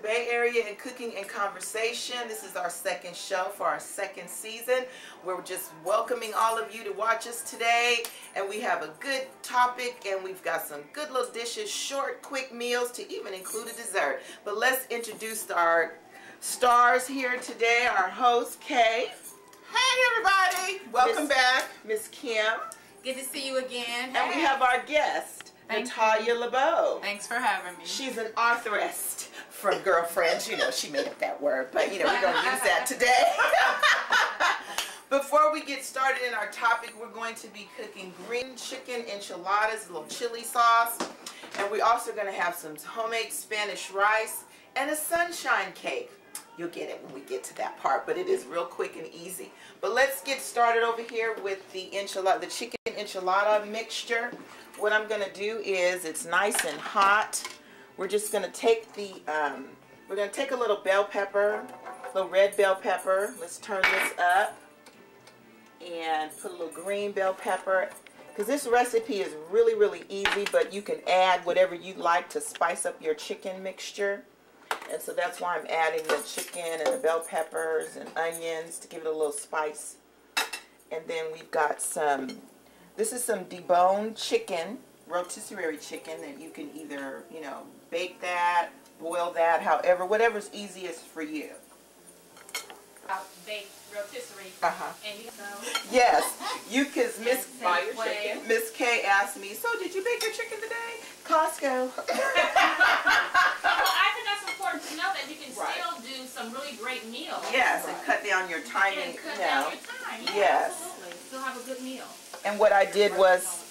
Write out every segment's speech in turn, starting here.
Bay Area in cooking and conversation. This is our second show for our second season. We're just welcoming all of you to watch us today, and we have a good topic, and we've got some good little dishes, short, quick meals to even include a dessert. But let's introduce our stars here today. Our host, Kay. Hey everybody, welcome back. Miss Kim. Good to see you again. And we have our guest, Natalia LeBeau. Thanks for having me. She's an authoress from Girlfriends. You know, she made up that word, but you know, we're going to use that today. Before we get started in our topic, we're going to be cooking green chicken enchiladas, a little chili sauce. And we're also going to have some homemade Spanish rice and a sunshine cake. You'll get it when we get to that part, but it is real quick and easy. But let's get started over here with the enchilada, the chicken enchilada mixture. What I'm going to do is, it's nice and hot. We're just going to take the, we're going to take a little bell pepper, a little red bell pepper. Let's turn this up and put a little green bell pepper. Because this recipe is really, really easy, but you can add whatever you like to spice up your chicken mixture. And so that's why I'm adding the chicken and the bell peppers and onions to give it a little spice. And then we've got some, this is some deboned chicken, rotisserie chicken, that you can either, you know, bake that, boil that, however, whatever's easiest for you. Baked rotisserie. And you know. Yes, you, because Miss K asked me, so did you bake your chicken today? Costco. Well, I think that's important to know that you can still do some really great meals. Yes, and cut down your timing. And cut down your time. Yeah, yes. Absolutely. Still have a good meal. And what I did was,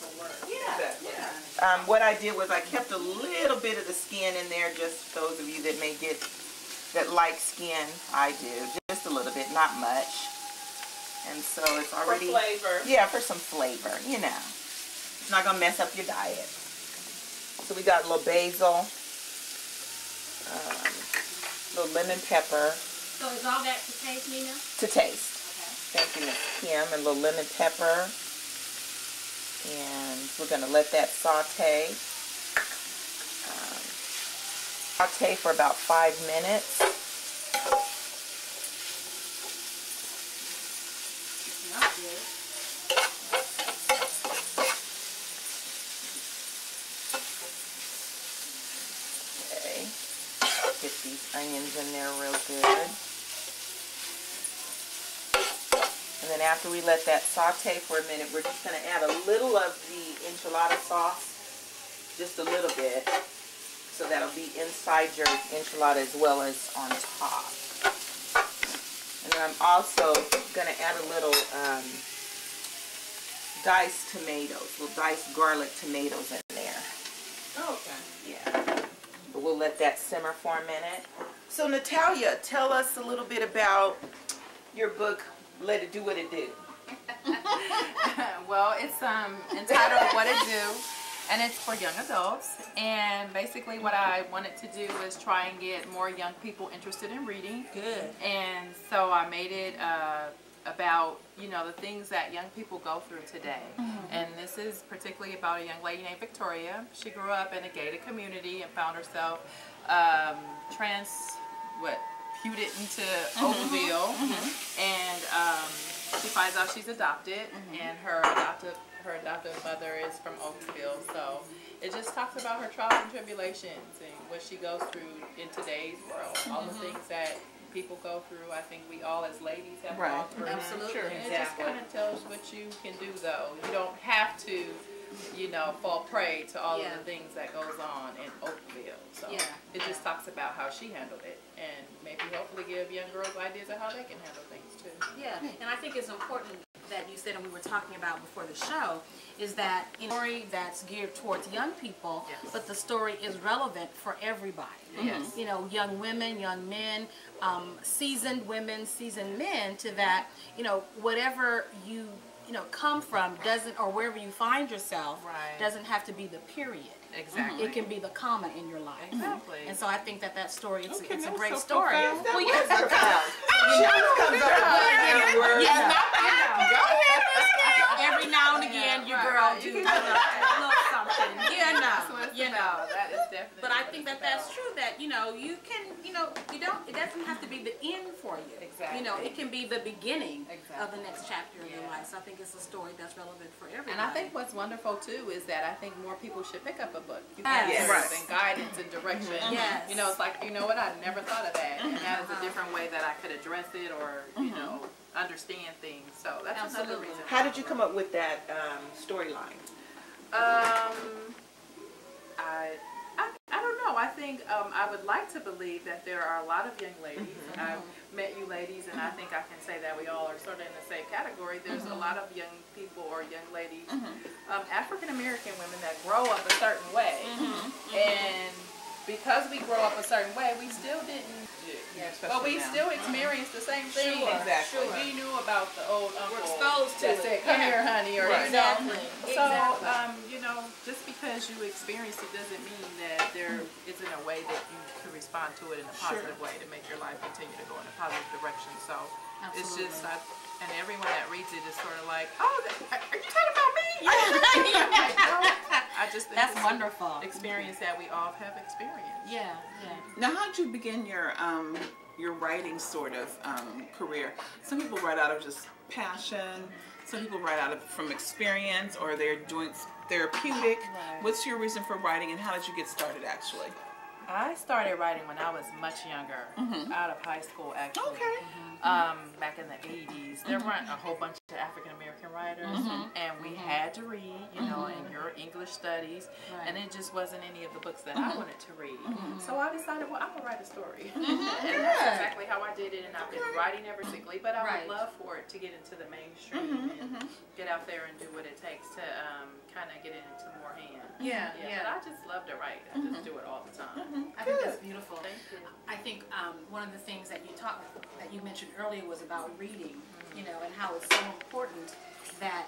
Yeah. what I did was I kept a little bit of the skin in there, just those of you that may get that like skin. I do, just a little bit, not much. And so it's already, for flavor. Yeah, for some flavor, you know. It's not gonna mess up your diet. So we got a little basil, a little lemon pepper. So is all that to taste, Nina? To taste. Okay. Thank you, Miss Kim. And a little lemon pepper. And we're going to let that saute. Saute for about 5 minutes. Smells good. Okay. Get these onions in there real good. And then after we let that saute for a minute, we're just going to add a little of the enchilada sauce, just a little bit, so that'll be inside your enchilada as well as on top. And then I'm also going to add a little diced tomatoes, little diced garlic tomatoes in there. Okay. Yeah. But we'll let that simmer for a minute. So Natalia, tell us a little bit about your book, Let It Do What It Do. Well, it's entitled What It Do, and it's for young adults. And basically what I wanted to do was try and get more young people interested in reading. Good. And so I made it about, you know, the things that young people go through today. And this is particularly about a young lady named Victoria. She grew up in a gated community and found herself transputed into Oakville, and she finds out she's adopted, and her adoptive mother is from Oakville. So it just talks about her trials and tribulations and what she goes through in today's world, all the things that people go through. I think we all as ladies have gone through. Absolutely. Sure. And it just kind of tells what you can do, though. You don't have to, you know, fall prey to all of the things that goes on in Oakville. So it just talks about how she handled it, and maybe hopefully give young girls ideas of how they can handle things too. Yeah, and I think it's important that you said, and we were talking about before the show, is that a story that's geared towards young people, but the story is relevant for everybody. Yes. You know, young women, young men, seasoned women, seasoned men, to that, you know, whatever you come from doesn't, or wherever you find yourself, doesn't have to be the period. Exactly. It can be the comma in your life. Exactly. And so I think that story, it's a great so story. Well, yes, she always comes up with words. Go ahead, Miss Kim. Every now and again, your girl do a little something. You know. That is definitely. But I think that's true. That you know, you can, you know, you don't, it doesn't have to be the end for you. Exactly. You know, it can be the beginning Exactly. of the next chapter of your life. So I think it's a story that's relevant for everybody. And I think what's wonderful too is that I think more people should pick up a book. You Yes. get Yes. and guidance and direction. Yes. You know, it's like, you know what, I never thought of that. And that is a different way that I could address it or, you know, understand things. So that's another Absolutely. reason. How did you come up with that storyline? I don't know. I think I would like to believe that there are a lot of young ladies. I've met you ladies, and I think I can say that we all are sort of in the same category. There's a lot of young people or young ladies, African American women that grow up a certain way, and because we grow up a certain way, we still didn't. But we still experienced the same thing. Sure, exactly. sure. We knew about the old uncle. We're exposed to that it. said, "Come Yeah. here, honey," or Right. you know. Exactly. So, Exactly. you know, just because you experienced it doesn't mean that there isn't a way that you can respond to it in a positive way to make your life continue to go in a positive direction. So, it's just, and everyone that reads it is sort of like, "Oh, are you talking about me?" I just think That's it's wonderful. an experience that we all have experienced. Yeah, yeah. Now, how did you begin your writing sort of career? Some people write out of just passion. Some people write out of from experience, or they're doing therapeutic. Right. What's your reason for writing, and how did you get started actually? I started writing when I was much younger, out of high school actually. Okay. Back in the 80s, there weren't a whole bunch of African American writers, and we had to read, you know, in your English studies, and it just wasn't any of the books that I wanted to read. So I decided, well, I'm gonna write a story, and that's exactly how I did it. And I've been writing ever since. But I would love for it to get into the mainstream and get out there and do what it takes to kind of get it into more hands. Yeah. But I just love to write. I just do it all the time. I think that's beautiful. Thank you. I think one of the things that you mentioned earlier was about reading, you know, and how it's so important that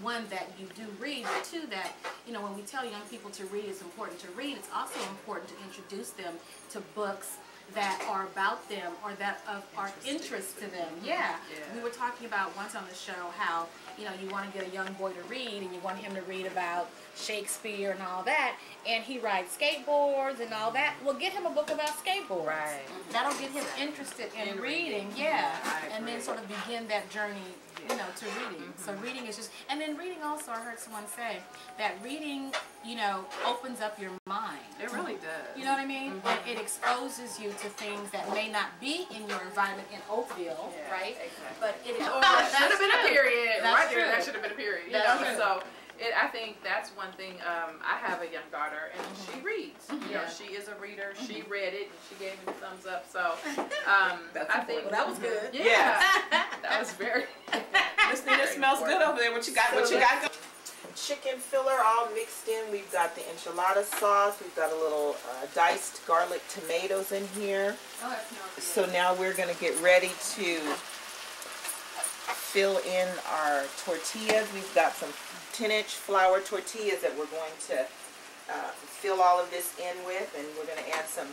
one, that you do read, but two, that, you know, when we tell young people to read, it's important to read. It's also important to introduce them to books that are about them or that are interest to them. Yeah. We were talking about once on the show how, you know, you want to get a young boy to read and you want him to read about Shakespeare and all that, and he rides skateboards and all that. Well, get him a book about skateboards. Right. That'll get him interested in reading. Yeah. And then sort of begin that journey, you know, to reading. So reading is just, and then reading also, I heard someone say that reading, you know, opens up your mind. It really does. You know what I mean? And it exposes you to things that may not be in your environment in Oakville, right? Exactly. But it That should have been a period. That's Right there, true. that should have been a period. You That's know? true. So I think that's one thing. I have a young daughter, and she reads. You know, she is a reader. She read it, and she gave me the thumbs up. So I think well, that was good. Yeah, that was very. This thing smells good over there. What you got? What you got? Going? Chicken filler all mixed in. We've got the enchilada sauce. We've got a little diced garlic tomatoes in here. Oh, that smells good. So now we're going to get ready to fill in our tortillas. We've got some 10-inch flour tortillas that we're going to fill all of this in with, and we're going to add some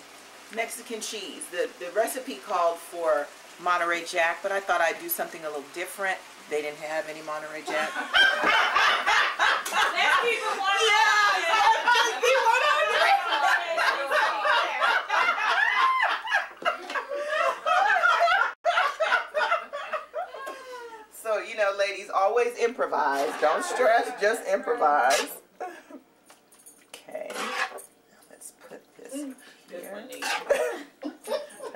Mexican cheese. The recipe called for Monterey Jack, but I thought I'd do something a little different. They didn't have any Monterey Jack. Let's keep it one. So, you know, ladies, always improvise. Don't stress, just improvise. Okay, let's put this here.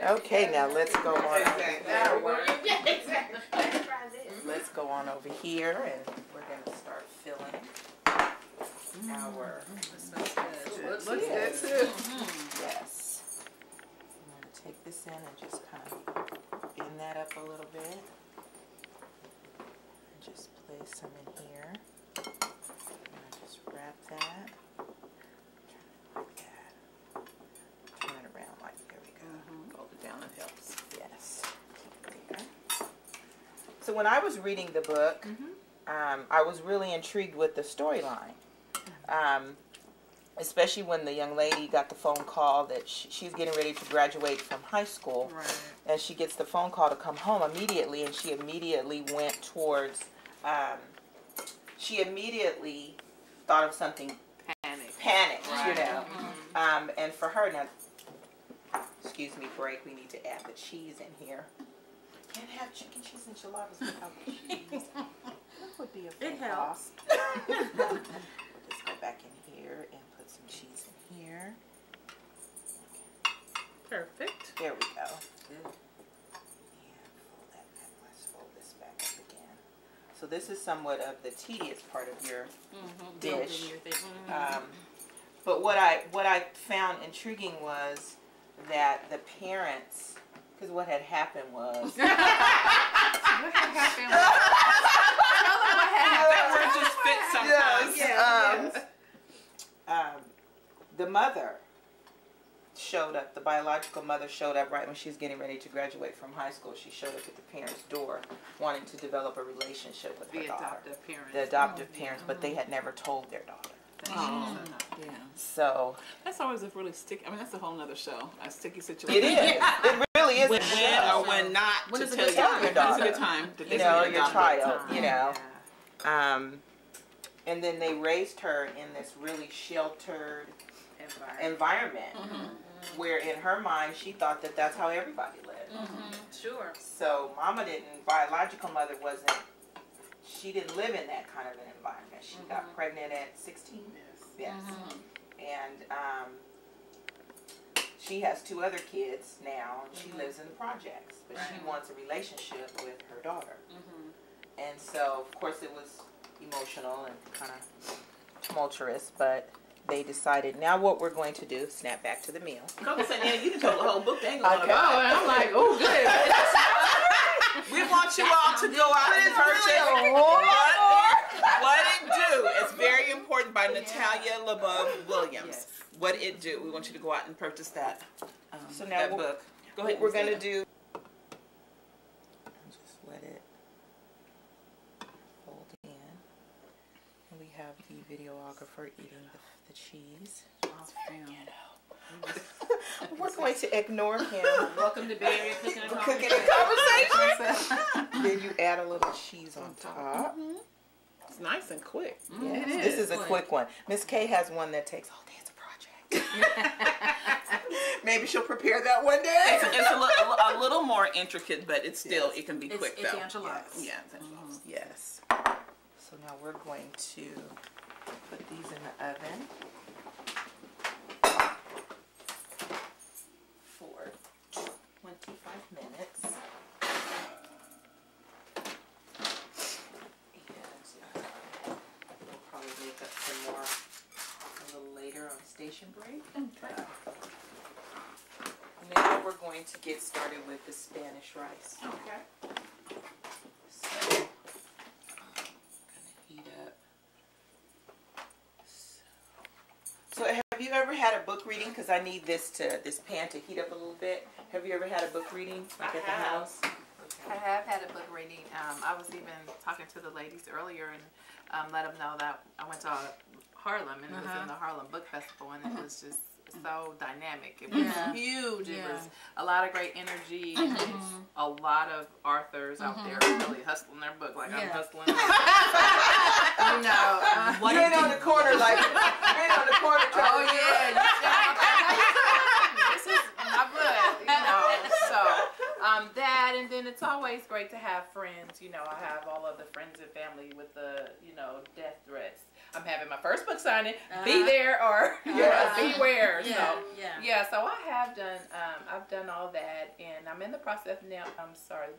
Okay, now let's go on. Yeah, exactly. Let's try this. Let's go on over here, and we're going to start filling our Looks good too. Yes. I'm going to take this in and just kind of bend that up a little bit. And just place some in here. And just wrap that. Like that. Turn it around like, there we go. Fold it down and helps. Yes. Keep it there. So when I was reading the book, I was really intrigued with the storyline. Especially when the young lady got the phone call that she's getting ready to graduate from high school. Right. And she gets the phone call to come home immediately, and she immediately went towards, she immediately thought of something Panic. panicked, Right. you know. And for her, now, excuse me, break, we need to add the cheese in here. Can't have chicken cheese enchiladas without the cheese. That would be a It full helps. cost. We'll just go back in here and put some cheese in here. Perfect. There we go. Good. And fold that back. Let's fold this back up again. So this is somewhat of the tedious part of your dish. But what I found intriguing was that the parents, because what had happened was What had happened? Tell them what happened. That word just fits sometimes. Yes. The mother showed up, the biological mother showed up right when she was getting ready to graduate from high school. She showed up at the parents' door wanting to develop a relationship with her daughter. Adoptive parents. The adoptive parents, but they had never told their daughter. Oh, yeah. So That's always a really sticky. I mean, that's a whole nother show. A sticky situation. it is. It really is. When or when not When to is a tell good you. time? Your When is a daughter. good time? That You this know, is your adopted. child, you know. Yeah. And then they raised her in this really sheltered environment where in her mind she thought that that's how everybody lived. Sure. So mama didn't, biological mother wasn't, she didn't live in that kind of an environment. She got pregnant at 16. Yes. And she has 2 other kids now, and she lives in the projects, but she wants a relationship with her daughter. And so, of course, it was emotional and kind of tumultuous, but they decided, now what we're going to do, snap back to the meal. Come and say, yeah, you can tell the whole book. They ain't gonna Okay. go. And I'm like, oh, good. We want you all to go out and purchase What It Do. It's very important by Natalia LaBeouf Williams. Yes. What It Do. We want you to go out and purchase that. So now that what- book. Go What ahead. we're going to do, just let it fold in. And we have the videographer eating the cheese. We're going to ignore him. Welcome to Bay Area Cooking and Cooking Conversation. and conversation. Then you add a little cheese on top. It's nice and quick. Yes, It this is is a quick one. Miss K has one that takes all day. It's a project. Maybe she'll prepare that one day. It's a little more intricate, but it's still, it can be quick It's though. enchiladas. Yeah, it's enchiladas. Yes. So now we're going to put these in the oven for 25 minutes. And we'll probably make up some more a little later on station break. Okay. Now we're going to get started with the Spanish rice. Okay. So, I'm gonna heat up. So have you ever had a book reading? Because I need this pan to heat up a little bit. Have you ever had a book reading like at the have. house? I have had a book reading. I was even talking to the ladies earlier and let them know that I went to Harlem and it was in the Harlem Book Festival and it was just so dynamic. It was huge. It was a lot of great energy. And it's a lot of authors out there really hustling their book like I'm hustling. You know, You ain't on the corner like you ain't on the corner. oh yeah, you this is my book, you know. So that, and then it's always great to have friends. You know, I have all of the friends and family with the, you know, death threats. I'm having my first book signing. Be there or beware. So so I have done. I've done all that, and I'm in the process now.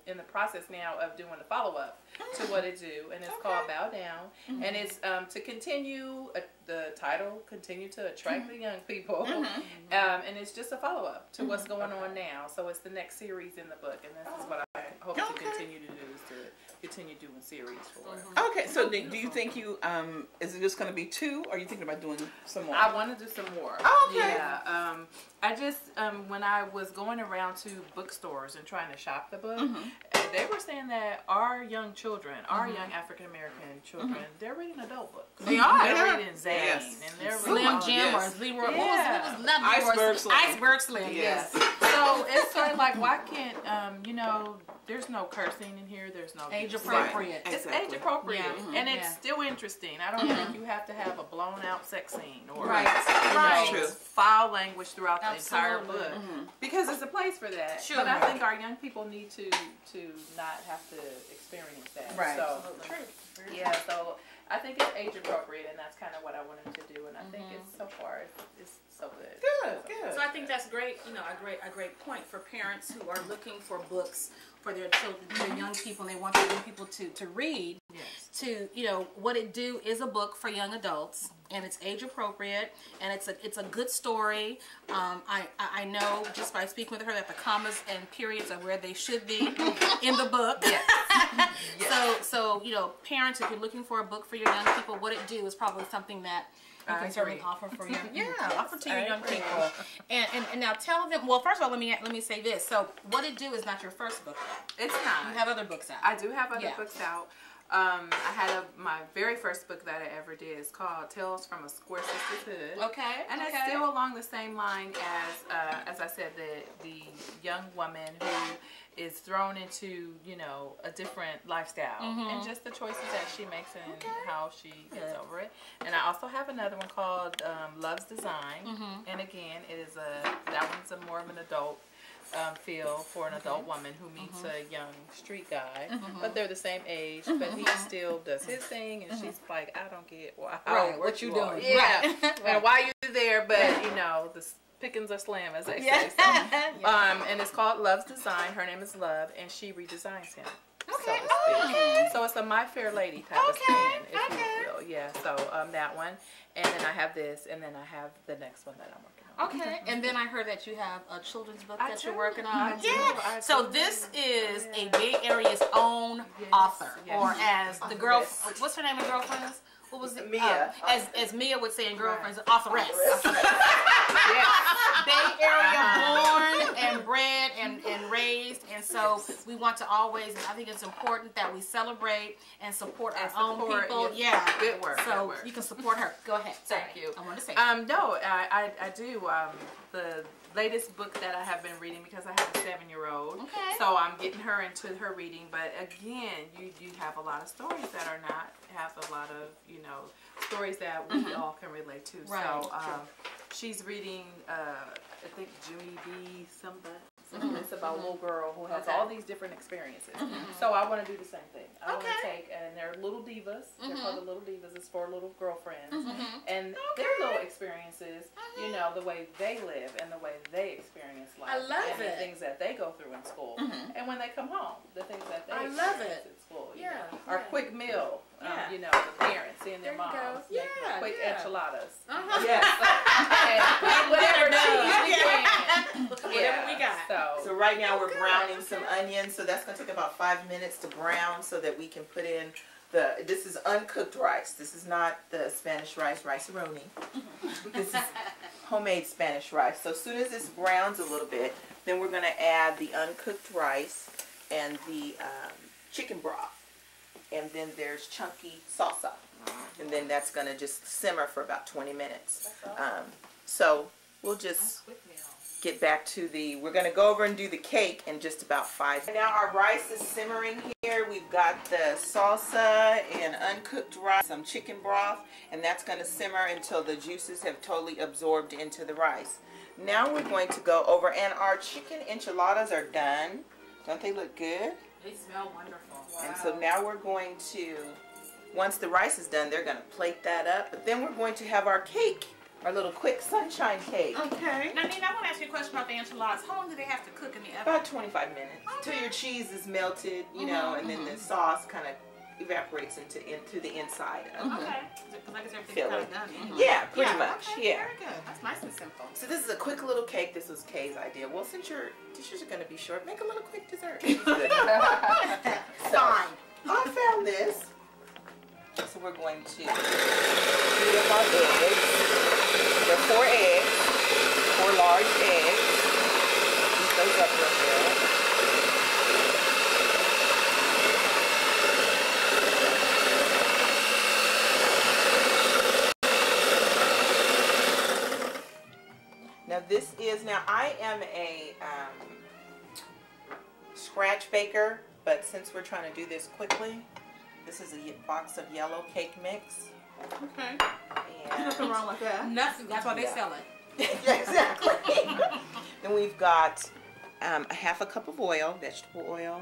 In the process now of doing the follow up to What It Do, and it's called Bow Down, and it's to continue the title, continue to attract the young people, and it's just a follow up to what's going on now. So it's the next series in the book, and this is what I hope to continue to do, is to continue doing series for. Okay, so do you think you, is it just going to be 2, or are you thinking about doing some more? I want to do some more. Oh, okay. Yeah. I just, when I was going around to bookstores and trying to shop the book, they were saying that our young children, our young African American children, they're reading adult books. They are. They're reading Zane, Yes. and they're Slim reading Jim or Leroy. Yeah. What was not Leroy? Iceberg Slim. Iceberg Slim. Yes. Yes. So it's sort of like, why can't, you know, there's no cursing in here. There's no Age appropriate. Right. It's Exactly. age appropriate, Yeah. and it's still interesting. I don't think you have to have a blown out sex scene or Right. you know, True. foul language throughout the entire Absolutely. book, because it's a place for that. Sure. But I think our young people need to not have to experience that. Right. So True. yeah, so I think it's age appropriate, and that's kind of what I wanted to do. And I think it's so far it's so good. Good. So I think that's great. You know, a great point for parents who are looking for books for their children, their young people. And they want their young people to read. Yes. To, you know, what it do is a book for young adults, and it's age appropriate, and it's a good story. I know just by speaking with her that the commas and periods are where they should be in the book. Yes. So you know, parents, if you're looking for a book for your young people, what it do is probably something that you can certainly offer for your offer to your young people. And now tell them. Well, first of all, let me say this. So what it do is not your first book. It's not. You have other books out. I do have other books out. I had my very first book that I ever did is called Tales from a Square Sister's Hood. Okay. And it's still along the same line as I said, the young woman who is thrown into, you know, a different lifestyle and just the choices that she makes and how she gets over it. And I also have another one called Love's Design. And again, it is that one's a more of an adult feel for an adult woman who meets a young street guy, but they're the same age, but he still does his thing, and she's like, I don't get what you doing. Yeah, and why you there, but you know, the pickings are slim, as they say. So, and it's called Love's Design. Her name is Love, and she redesigns him. Okay. So it's a My Fair Lady type of thing, if you will. Yeah, so that one, and then I have this, and then I have the next one that I'm working on. Okay, and then I heard that you have a children's book that you're working on. I do. So this is a Bay Area's own author, or as the girl, what's her name in Girlfriends? What was it? Mia. As Mia would say in Girlfriends, authoress. Yes. Bay Area born and bred and raised, and so we want to always, and I think it's important that we celebrate and support our own people. Yeah. Good work. So good work. you can support her. Go ahead. Thank you. I want to say. No, I do. The latest book that I have been reading, because I have a 7-year-old. Okay. So I'm getting her into her reading. But again, you have a lot of stories that are not, have a lot of, you know, stories that we all can relate to. Right. So she's reading, I think, Junie B. something. It's about a little girl who has all these different experiences. So I want to do the same thing. I want to take, and they're little divas. They're called the little divas. It's for little girlfriends. And their little experiences, you know, the way they live and the way they experience life. I love and it. the things that they go through in school. And when they come home, the things that they I love experience it. in school. You Yeah. know. Our quick meal, Yeah. you know, the parents seeing their There you go. moms making Yeah, quick yeah. enchiladas. Yes. And whatever cheese we can. Whatever we got. So right now we're browning some onions, so that's going to take about 5 minutes to brown so that we can put in this is uncooked rice. This is not the Spanish rice-a-roni. This is homemade Spanish rice. So as soon as this browns a little bit, then we're going to add the uncooked rice and the chicken broth. And then there's chunky salsa. And then that's going to just simmer for about 20 minutes. So we'll just get back to we're going to go over and do the cake in just about 5 minutes. Now our rice is simmering here. We've got the salsa and uncooked rice, some chicken broth, and that's going to simmer until the juices have totally absorbed into the rice. Now we're going to go over, and our chicken enchiladas are done. Don't they look good? They smell wonderful. And so now we're going to, once the rice is done, they're going to plate that up. But then we're going to have our cake, our little quick sunshine cake. Okay. Now, Nina, I want to ask you a question about the enchiladas. How long do they have to cook in the oven? About 25 minutes. Till your cheese is melted, you know, and then the sauce kind of evaporates into the inside. Okay. Because I guess everything's Fill kind it. of done. Anyway. Yeah, pretty much. Okay, Yeah. Very good. That's nice and simple. So this is a quick little cake. This was Kay's idea. Well, since your dishes are going to be short, make a little quick dessert. Fine. I found this. So we're going to heat up our eggs. There are 4 eggs, 4 large eggs. Heat those up real good. Now this is now I am a scratch baker, but since we're trying to do this quickly, this is a box of yellow cake mix. Okay. And Nothing wrong with that. Nothing. That's why they sell it. yeah, exactly. Then we've got a half a cup of oil, vegetable oil.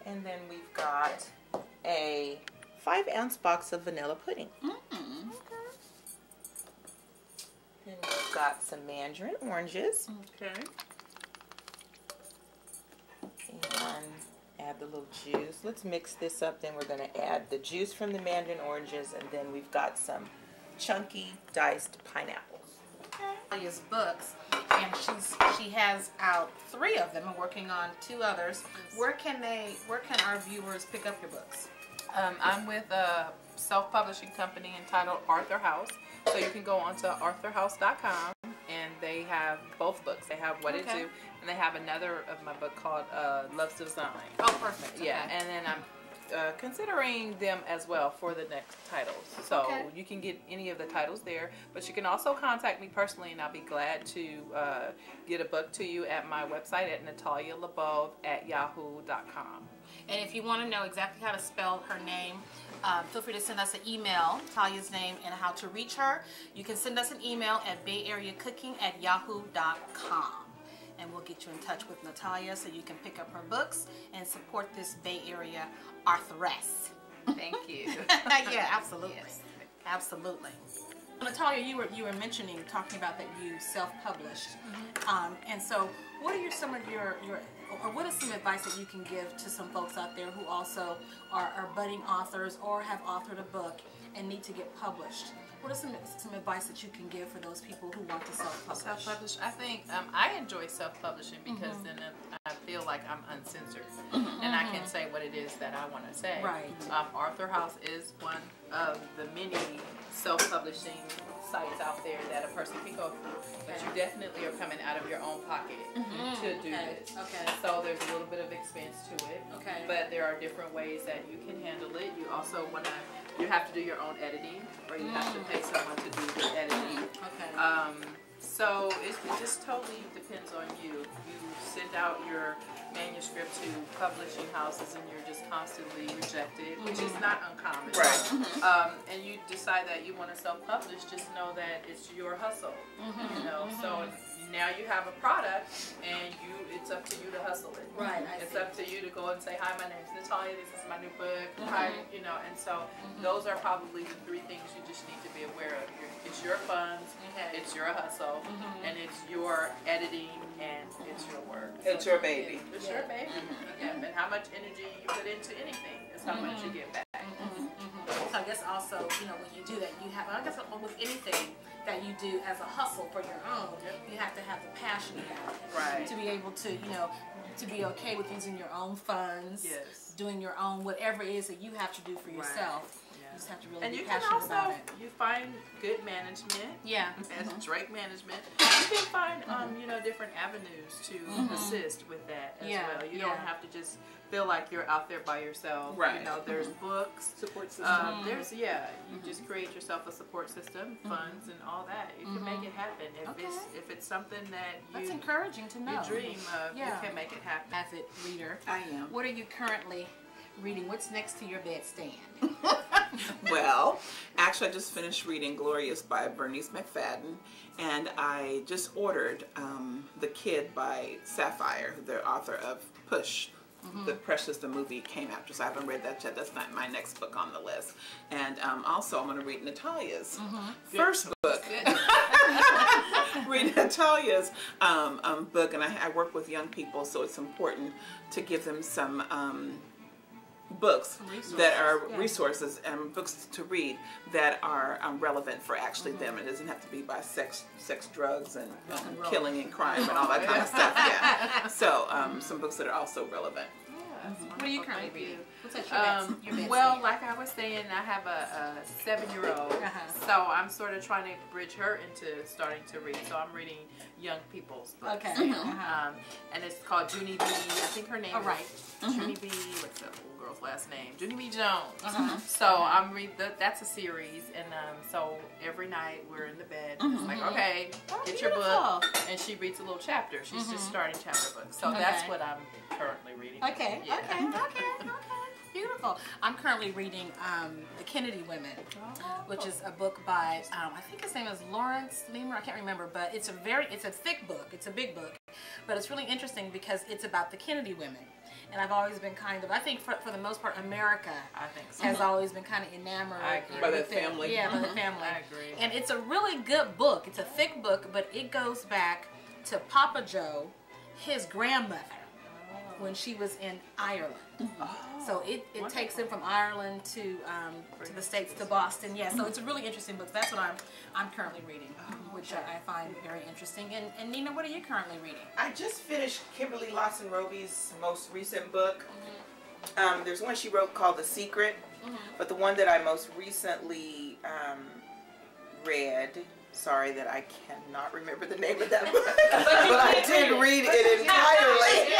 And then we've got a 5-ounce box of vanilla pudding. Mm-hmm. Then we've got some mandarin oranges. Okay. And add the little juice. Let's mix this up. Then we're going to add the juice from the mandarin oranges, and then we've got some chunky diced pineapples. Talia's books, and she has out 3 of them and working on 2 others. Where can our viewers pick up your books? I'm with a self-publishing company entitled Arthur House. So you can go onto arthurhouse.com and they have both books. They have What It Do, and they have another of my book called Love's Design. Oh, perfect. Yeah, and then I'm considering them as well for the next titles. So you can get any of the titles there, but you can also contact me personally, and I'll be glad to get a book to you at my website at natalialabove@yahoo.com. And if you want to know exactly how to spell her name, feel free to send us an email, Talia's name and how to reach her. You can send us an email at bayareacooking@yahoo.com. And we'll get you in touch with Natalia so you can pick up her books and support this Bay Area Arthuress. Thank you. Yeah, absolutely. Yes. Absolutely. Natalia, you were mentioning, talking about that you self-published. And so what are some of your what is some advice that you can give to some folks out there who also are budding authors or have authored a book and need to get published? What are some advice that you can give for those people who want to self-publish? Self-publish, I think I enjoy self-publishing because then I feel like I'm uncensored and I can say what it is that I want to say. Right. Arthur House is one of the many self-publishing sites out there that a person can go through, but you definitely are coming out of your own pocket to do this. Okay. So there's a little bit of expense to it. Okay. But there are different ways that you can handle it. You also you have to do your own editing, or you have to pay someone to do the editing. Okay. So it just totally depends on you. You send out your manuscript to publishing houses and you're just constantly rejected, which is not uncommon. Right. And you decide that you want to self-publish, just know that it's your hustle. You know, so now you have a product and it's up to you to hustle it. Right. It's up to you to go and say, hi, my name's Natalia, this is my new book. Hi, you know, and so those are probably the 3 things you just need to be aware of. It's your funds, it's your hustle, and it's your editing, and it's your work. It's your baby. It's your baby. Yeah, and how much energy you put into anything is how much you get back. So I guess also, you know, when you do that, you have, I guess with anything that you do as a hustle for your own, you have to have the passion about it. Right. To be able to, you know, to be okay with using your own funds, doing your own, whatever it is that you have to do for yourself. You just have to really be passionate about it. You find good management. Yeah. As Drake management, you can find you know, different avenues to assist with that as well. You don't have to just feel like you're out there by yourself. Right. You know, there's books, Support system. there's you just create yourself a support system, funds, and all that. You can make it happen if it's something that That's encouraging to know. you dream of. You can make it happen. Avid reader. I am. What are you currently reading? What's next to your bedstand? Well, actually I just finished reading Glorious by Bernice McFadden, and I just ordered The Kid by Sapphire, the author of Push. The Precious, the movie came after, so I haven't read that yet. That's not my next book on the list. And also I'm going to read Natalia's first book. Read Natalia's book, and I work with young people, so it's important to give them some books that are resources and books to read that are relevant for actually them. It doesn't have to be by sex, drugs, and killing and crime and all that kind of stuff. Yeah. So some books that are also relevant. What are you currently reading? What's at your bedstand? Well, like I was saying, I have a 7-year-old, so I'm sort of trying to bridge her into starting to read. So I'm reading young people's books. Okay. And it's called Junie B. I think her name is Junie B. What's that little girl's Bill's last name, Junie Jones. So I'm that's a series, and so every night we're in the bed. It's like, okay, get your book, and she reads a little chapter. She's just starting chapter books. So that's what I'm currently reading. Okay. Beautiful. I'm currently reading The Kennedy Women, which is a book by I think his name is Lawrence Leamer. I can't remember, but it's a thick book. It's a big book, but it's really interesting because it's about the Kennedy women. And I've always been kind of, I think for the most part, America has always been kind of enamored by the family. Yeah, by the family. I agree. And it's a really good book. It's a thick book, but it goes back to Papa Joe, his grandmother, when she was in Ireland. So it takes them from Ireland to the States, to Boston. Yeah, so it's a really interesting book. That's what I'm currently reading, which I find very interesting. And Nina, what are you currently reading? I just finished Kimberly Lawson Roby's most recent book. There's one she wrote called The Secret, but the one that I most recently read, sorry that I cannot remember the name of that book, but I did read it entirely.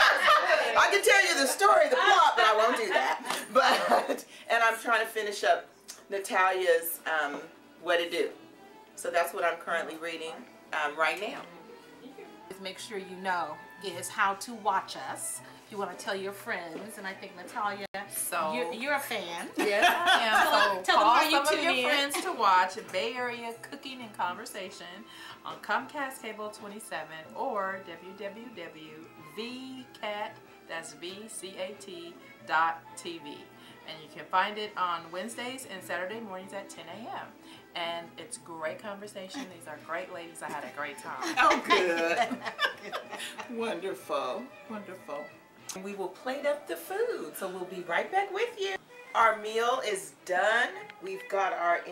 I can tell you the story, the plot, but I won't do that. But and I'm trying to finish up Natalia's What to Do. So that's what I'm currently reading right now. Make sure you know is how to watch us. If you want to tell your friends, and I think Natalia, you're a fan. Yes, I am. So tell them call where you some of tune your in. friends to watch Bay Area Cooking and Conversation on Comcast Cable 27 or www.vcat, that's VCAT.tv. And you can find it on Wednesdays and Saturday mornings at 10 a.m. And it's great conversation. These are great ladies. I had a great time. Oh, good. Wonderful. Wonderful. We will plate up the food, so we'll be right back with you. Our meal is done. We've got our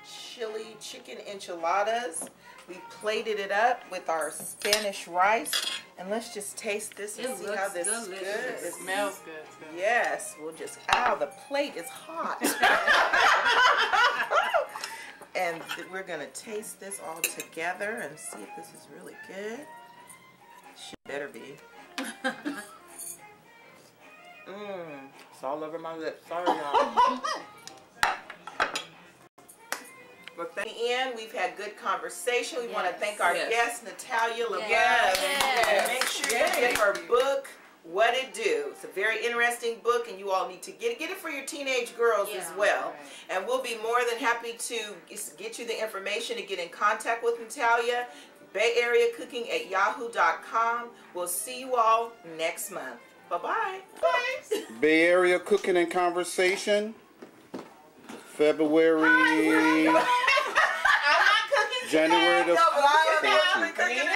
chili chicken enchiladas. We plated it up with our Spanish rice. And let's just taste this and see how this is good. It smells good too. Yes, we'll just, the plate is hot. And we're going to taste this all together and see if this is really good. She better be. It's all over my lips. Sorry, y'all. But in the end, we've had good conversation. We want to thank our guest, Natalia LeBlanc. And make sure you get her book, What It Do. It's a very interesting book, and you all need to get it for your teenage girls as well. Right. And we'll be more than happy to get you the information to get in contact with Natalia. Bay Area Cooking at yahoo.com. We'll see you all next month. Bye-bye. Bye. Bay Area Cooking and Conversation, February, I'm not cooking January the 14th.